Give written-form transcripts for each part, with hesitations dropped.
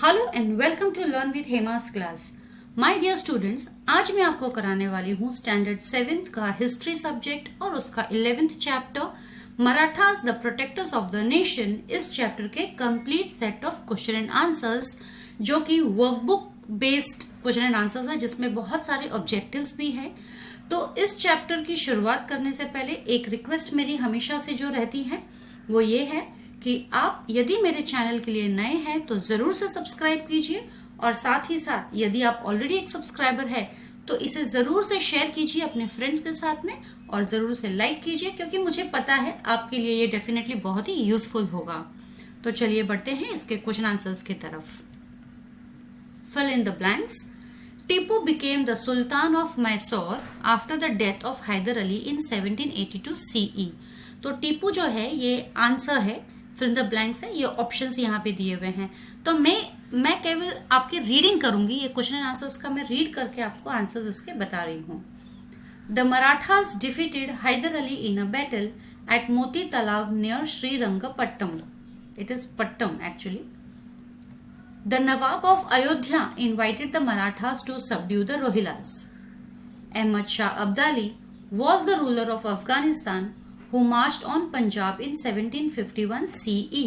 Hello and welcome to learn with Hema's class. My dear students, आज मैं आपको कराने वाली हूँ स्टैंडर्ड 7th का हिस्ट्री सब्जेक्ट और उसका 11th chapter Marathas the protectors of the nation. इस चैप्टर के complete set of question and answers जो कि workbook based question and answers है, जिसमें बहुत सारे ऑब्जेक्टिव्स भी हैं। तो इस चैप्टर की शुरुआत करने से पहले एक रिक्वेस्ट मेरी हमेशा से जो रहती है वो ये है कि आप यदि मेरे चैनल के लिए नए हैं तो जरूर से सब्सक्राइब कीजिए, और साथ ही साथ यदि आप ऑलरेडी एक सब्सक्राइबर है तो इसे जरूर से शेयर कीजिए अपने फ्रेंड्स के साथ में, और जरूर से लाइक कीजिए, क्योंकि मुझे पता है आपके लिए ये डेफिनेटली बहुत ही यूजफुल होगा। तो चलिए बढ़ते हैं इसके क्वेश्चन आंसर्स की तरफ। Fill in the blanks. Tipu became the sultan of Mysore after the death of Hyder Ali in 1782 CE. तो टीपू जो है ये आंसर है, फिल इन द ब्लैंक्स है, ये ऑप्शंस यहाँ पे दिए हुए हैं। तो मैं केवल आपकी रीडिंग करूंगी, ये क्वेश्चन एंड आंसर्स का मैं रीड करके आपको आंसर्स इसके बता रही हूँ। The Marathas defeated Hyder Ali in a battle at Moti Talab near Srirangapattam. It is Pattam actually. The Nawab of Ayodhya invited the Marathas to subdue the Rohillas. Ahmad Shah Abdali was the ruler of Afghanistan who marched on Punjab in 1751 CE.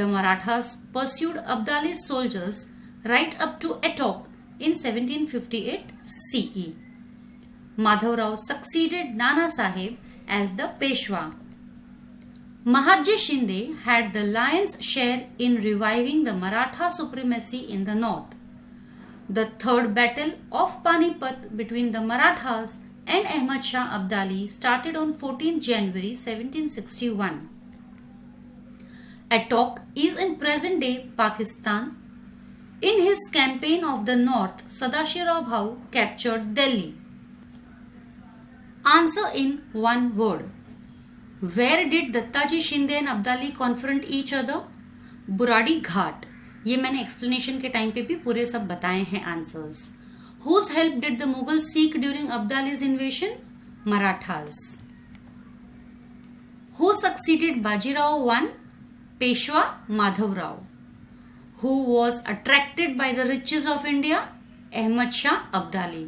The Marathas pursued Abdali's soldiers right up to Attock in 1758 CE. Madhav Rao succeeded Nana Sahib as the Peshwa. Mahatji Shinde had the lion's share in reviving the Maratha supremacy in the north. The third battle of Panipat between the Marathas and Ahmad Shah Abdali started on 14 January 1761. Attock is in present-day Pakistan. In his campaign of the north, Sadashirao Bhau captured Delhi. Answer in one word. Where did Dattaji Shinde and Abdali confront each other? Burari Ghat. ये मैंने explanation के time पे भी पूरे सब बताए हैं answers. Whose help did the Mughals seek during Abdali's invasion? Marathas. Who succeeded Bajirao I? Peshwa Madhav Rao. Who was attracted by the riches of India? Ahmad Shah Abdali.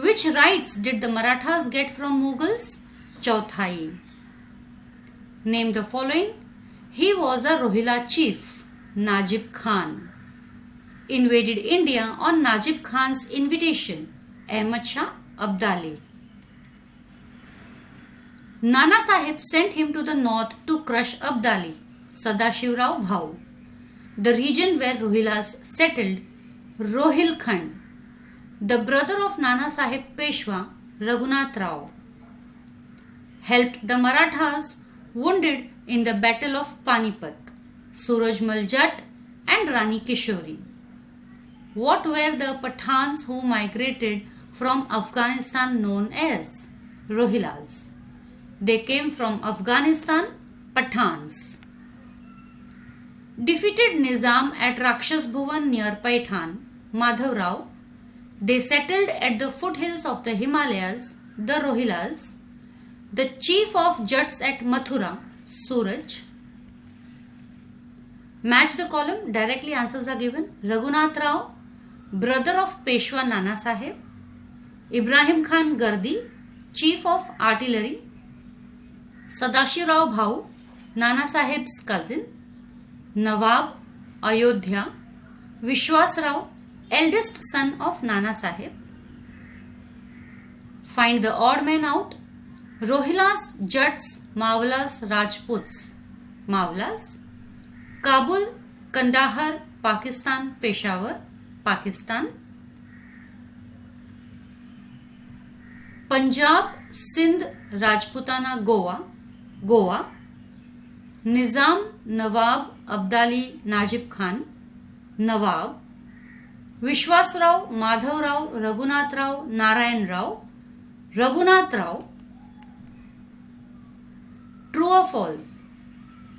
Which rights did the Marathas get from Mughals? Chauthai. Name the following. He was a Rohilla chief, Najib Khan. Invaded India on Najib Khan's invitation, Ahmad Shah Abdali. Nana Sahib sent him to the north to crush Abdali, Sadashirao Bhau. The region where Rohillas settled, Rohilkhand. The brother of Nana Sahib Peshwa, Raghunath Rao, helped the Marathas wounded in the Battle of Panipat, Surajmal Jatt and Rani Kishori. What were the Pathans who migrated from Afghanistan known as? Rohillas. They came from Afghanistan, Pathans. Defeated Nizam at Rakshas Bhuvan near Paithan, Madhav Rao. They settled at the foothills of the Himalayas, the Rohillas. The chief of Jats at Mathura, Suraj. Match the column. Directly answers are given. Raghunath Rao, brother of Peshwa Nana Sahib. Ibrahim Khan Gardi, chief of artillery. Sadashirao Bhau, Nana Sahib's cousin. Nawab, Ayodhya. Vishwas Rao, eldest son of Nana Sahib. Find the odd man out. Rohillas, Jats, Mawlas, Rajputs. Mawlas. Kabul, Kandahar, Pakistan, Peshawar, Pakistan. Punjab, Sindh, Rajputana, Goa, Goa. Nizam, Nawab, Abdali, Najib Khan, Nawab. Vishwas Rao, Madhav Rao, Raghunath Rao, Narayan Rao, Raghunath Rao. True or false?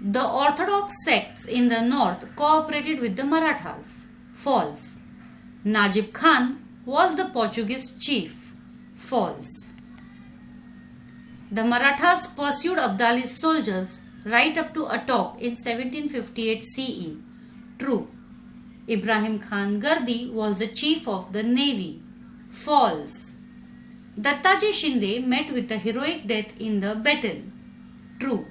The orthodox sects in the north cooperated with the Marathas. False. Najib Khan was the Portuguese chief. False. The Marathas pursued Abdali's soldiers right up to Attock in 1758 CE. True. Ibrahim Khan Gardi was the chief of the navy. False. Dattaji Shinde met with a heroic death in the battle. True.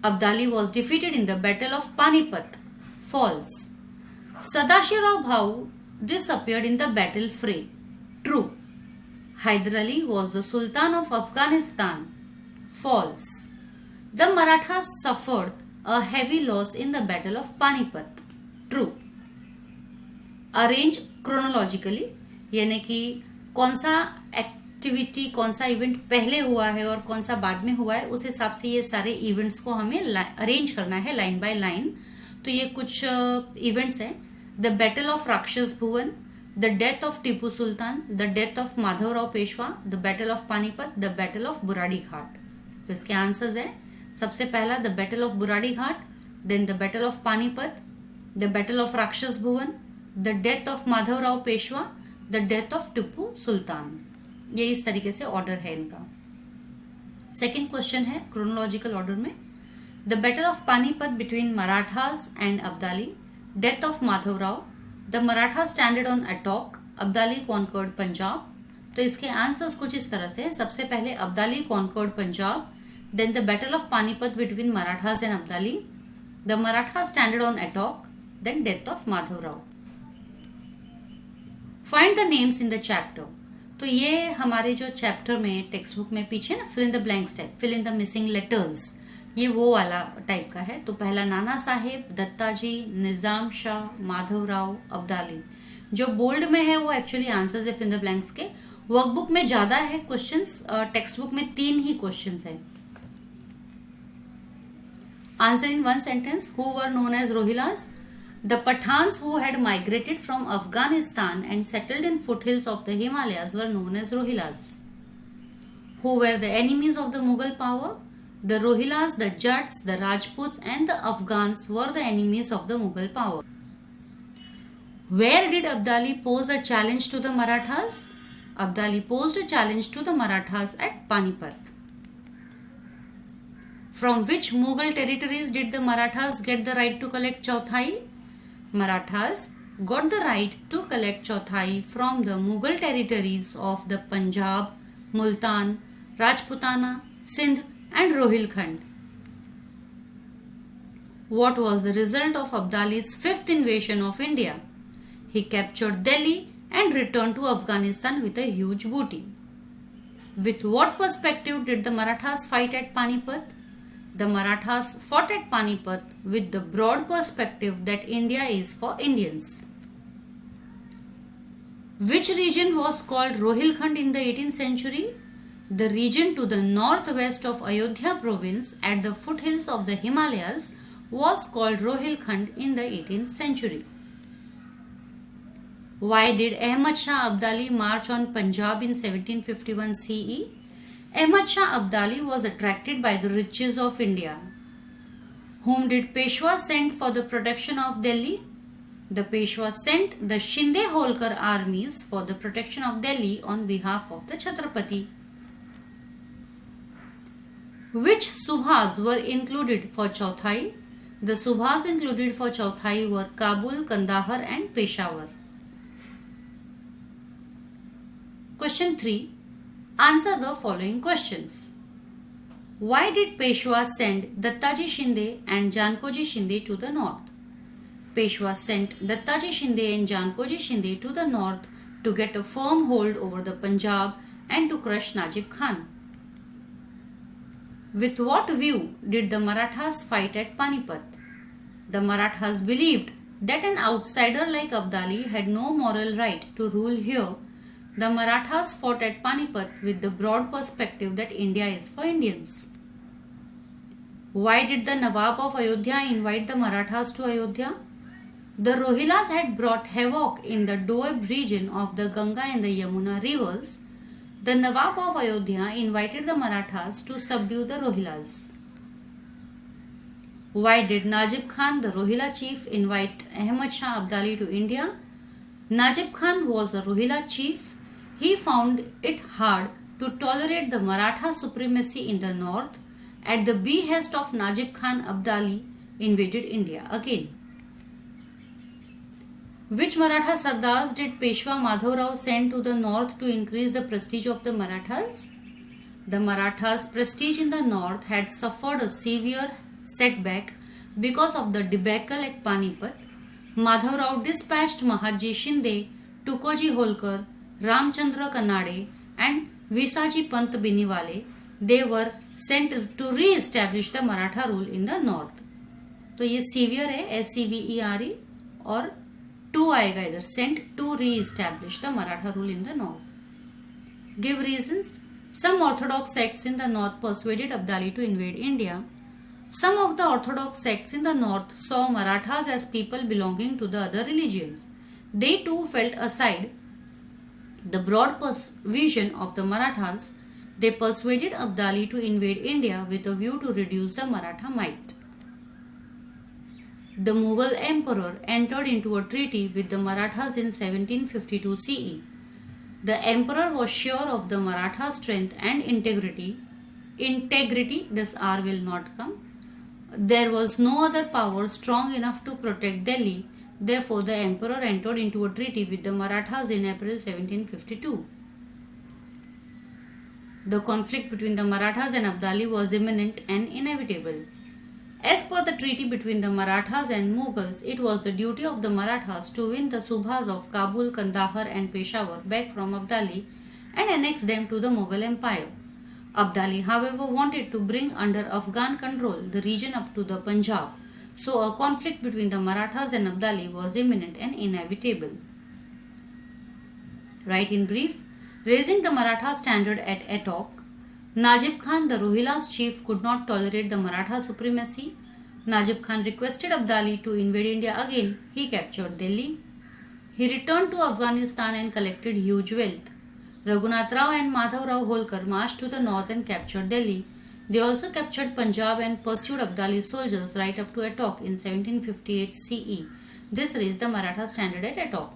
Abdali was defeated in the Battle of Panipat. False. Sadashirao Bhau disappeared in the battle fray. True. Hyder Ali was the Sultan of Afghanistan. False. The Marathas suffered a heavy loss in the Battle of Panipat. True. Arrange chronologically, यानी कि कौन सा activity, कौन सा event पहले हुआ है और कौन सा बाद में हुआ है, उस हिसाब से ये सारे इवेंट्स को हमें अरेंज करना है लाइन बाय लाइन. तो ये कुछ इवेंट्स हैं. The battle of Rakshas Bhuvan, the death of Tipu Sultan, the death of Madhavrao Peshwa, the battle of Panipat, the battle of Burari Ghat. तो इसके आंसर्स है, सबसे पहला the battle of Burari Ghat, then the battle of Panipat, the battle of Rakshas Bhuvan, the death of Madhavrao Peshwa, the death of Tipu Sultan. ये इस तरीके से order है इनका. सेकेंड क्वेश्चन है क्रोनोलॉजिकल ऑर्डर में. The battle of Panipat between Marathas and Abdali, death of Madhavrao, the Maratha standard on Attock, Abdali conquered Punjab. तो इसके आंसर्स कुछ इस तरह से. सबसे पहले Abdali conquered Punjab, then the battle of Panipat between Marathas and Abdali, the Maratha standard on Attock, then death of Madhavrao. Find the names in the chapter. तो ये हमारे जो चैप्टर में टेक्स्ट बुक में पीछे ना fill in the blanks type, fill in the missing letters, ये वो वाला टाइप का है. तो पहला नाना साहेब, दत्ताजी, निजाम शाह, माधवराव, अब्दाली. जो बोल्ड में है वो एक्चुअली आंसर्स है फिल इन द ब्लैंक्स के. वर्कबुक में ज्यादा है क्वेश्चंस, टेक्स्ट बुक में 3 ही क्वेश्चंस है. Answer in one sentence. Who were known as Rohillas? The Pathans who had migrated from Afghanistan and settled in foothills of the Himalayas were known as Rohilas. Who were the enemies of the Mughal power? The Rohilas, the Jats, the Rajputs and the Afghans were the enemies of the Mughal power. Where did Abdali pose a challenge to the Marathas? Abdali posed a challenge to the Marathas at Panipat. From which Mughal territories did the Marathas get the right to collect Chauthai? Marathas got the right to collect Chauthai from the Mughal territories of the Punjab, Multan, Rajputana, Sindh and Rohilkhand. What was the result of Abdali's 5th invasion of India? He captured Delhi and returned to Afghanistan with a huge booty. With what perspective did the Marathas fight at Panipat? The Marathas fought at Panipat with the broad perspective that India is for Indians. Which region was called Rohilkhand in the 18th century? The region to the northwest of Ayodhya province at the foothills of the Himalayas was called Rohilkhand in the 18th century. Why did Ahmad Shah Abdali march on Punjab in 1751 CE? Ahmad Shah Abdali was attracted by the riches of India. Whom did Peshwa send for the protection of Delhi? The Peshwa sent the Shinde Holkar armies for the protection of Delhi on behalf of the Chhatrapati. Which Subhas were included for Chauthai? The Subhas included for Chauthai were Kabul, Kandahar and Peshawar. Question 3. Answer the following questions. Why did Peshwa send Dattaji Shinde and Jankoji Shinde to the north? Peshwa sent Dattaji Shinde and Jankoji Shinde to the north to get a firm hold over the Punjab and to crush Najib Khan. With what view did the Marathas fight at Panipat? The Marathas believed that an outsider like Abdali had no moral right to rule here. The Marathas fought at Panipat with the broad perspective that India is for Indians. Why did the Nawab of Ayodhya invite the Marathas to Ayodhya? The Rohilas had brought havoc in the Doab region of the Ganga and the Yamuna rivers. The Nawab of Ayodhya invited the Marathas to subdue the Rohilas. Why did Najib Khan, the Rohila chief, invite Ahmad Shah Abdali to India? Najib Khan was a Rohila chief. He found it hard to tolerate the Maratha supremacy in the north. At the behest of Najib Khan, Abdali invaded India again. Which Maratha Sardars did Peshwa Madhavrao send to the north to increase the prestige of the Marathas? The Marathas' prestige in the north had suffered a severe setback because of the debacle at Panipat. Madhavrao dispatched Mahatji Shinde, Tukoji Holkar, Ramchandra Kanade and Visaji Pant Biniwale. They were sent to re-establish the Maratha rule in the north. तो ये severe है, SEVERE, और टू आएगा इधर, sent to re-establish the Maratha rule in the north. Give reasons. Some orthodox sects in the north persuaded Abdali to invade India. Some of the orthodox sects in the north saw Marathas as people belonging to the other religions. They too felt aside the broad vision of the Marathas. They persuaded Abdali to invade India with a view to reduce the Maratha might. The Mughal emperor entered into a treaty with the Marathas in 1752 CE. The emperor was sure of the Maratha strength and integrity. This R will not come. There was no other power strong enough to protect Delhi. Therefore, the emperor entered into a treaty with the Marathas in April 1752. The conflict between the Marathas and Abdali was imminent and inevitable. As per the treaty between the Marathas and Mughals, it was the duty of the Marathas to win the Subhas of Kabul, Kandahar and Peshawar back from Abdali and annex them to the Mughal Empire. Abdali, however, wanted to bring under Afghan control the region up to the Punjab, so a conflict between the Marathas and Abdali was imminent and inevitable. Right in brief, raising the Maratha standard at Attock, Najib Khan, the Rohilla's chief, could not tolerate the Maratha supremacy. Najib Khan requested Abdali to invade India again. He captured Delhi. He returned to Afghanistan and collected huge wealth. Raghunath Rao and Madhav Rao Holkar marched to the north and captured Delhi. They also captured Punjab and pursued Abdali's soldiers right up to Attock in 1758 CE. This raised the Maratha standard at Attock.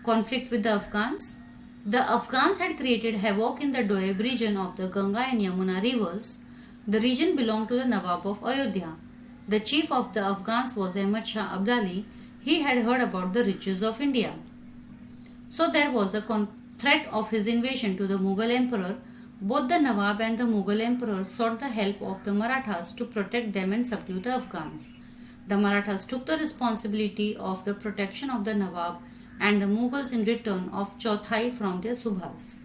Conflict with the Afghans. The Afghans had created havoc in the Doab region of the Ganga and Yamuna rivers. The region belonged to the Nawab of Ayodhya. The chief of the Afghans was Ahmad Shah Abdali. He had heard about the riches of India. So there was a threat of his invasion to the Mughal emperor. Both the Nawab and the Mughal emperor sought the help of the Marathas to protect them and subdue the Afghans. The Marathas took the responsibility of the protection of the Nawab and the Mughals in return of Chauthai from their Subhas.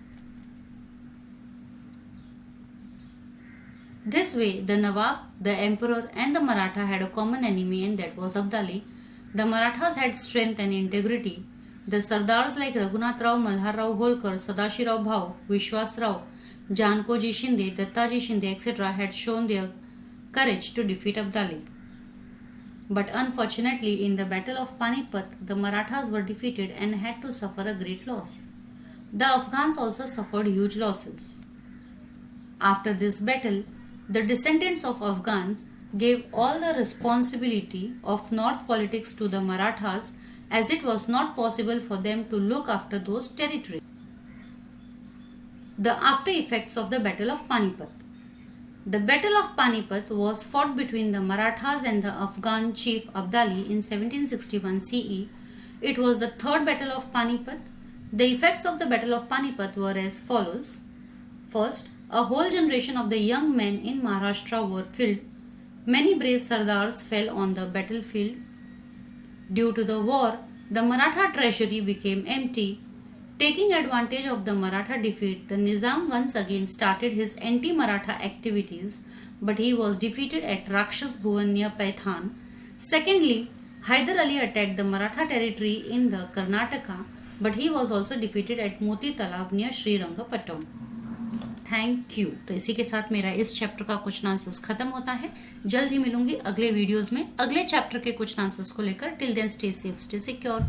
This way, the Nawab, the emperor and the Maratha had a common enemy, and that was Abdali. The Marathas had strength and integrity. The Sardars like Raghunath Rao, Malhar Rao Holkar, Sadashi Rao Bhau, Vishwas Rao, Jankoji Shinde, Dattaji Shinde, etc. had shown their courage to defeat Abdali. But unfortunately, in the Battle of Panipat, the Marathas were defeated and had to suffer a great loss. The Afghans also suffered huge losses. After this battle, the descendants of Afghans gave all the responsibility of North politics to the Marathas, as it was not possible for them to look after those territories. The after effects of the Battle of Panipat. The Battle of Panipat was fought between the Marathas and the Afghan chief Abdali in 1761 CE. It was the third Battle of Panipat. The effects of the Battle of Panipat were as follows. First, a whole generation of the young men in Maharashtra were killed. Many brave Sardars fell on the battlefield. Due to the war, the Maratha treasury became empty. Taking advantage of the Maratha defeat, the Nizam once again started his anti-Maratha activities, but he was defeated at Rakshas Bhuvan near Paithan. Secondly, Hyder Ali attacked the Maratha territory in the Karnataka, but he was also defeated at Moti Talav near Srirangapattam. Thank you. तो इसी के साथ मेरा इस chapter का question answers खत्म होता है. जल्द ही मिलूंगी अगले वीडियोस में अगले चैप्टर के क्वेश्चन आंसर्स को लेकर. Till then stay safe, stay secure.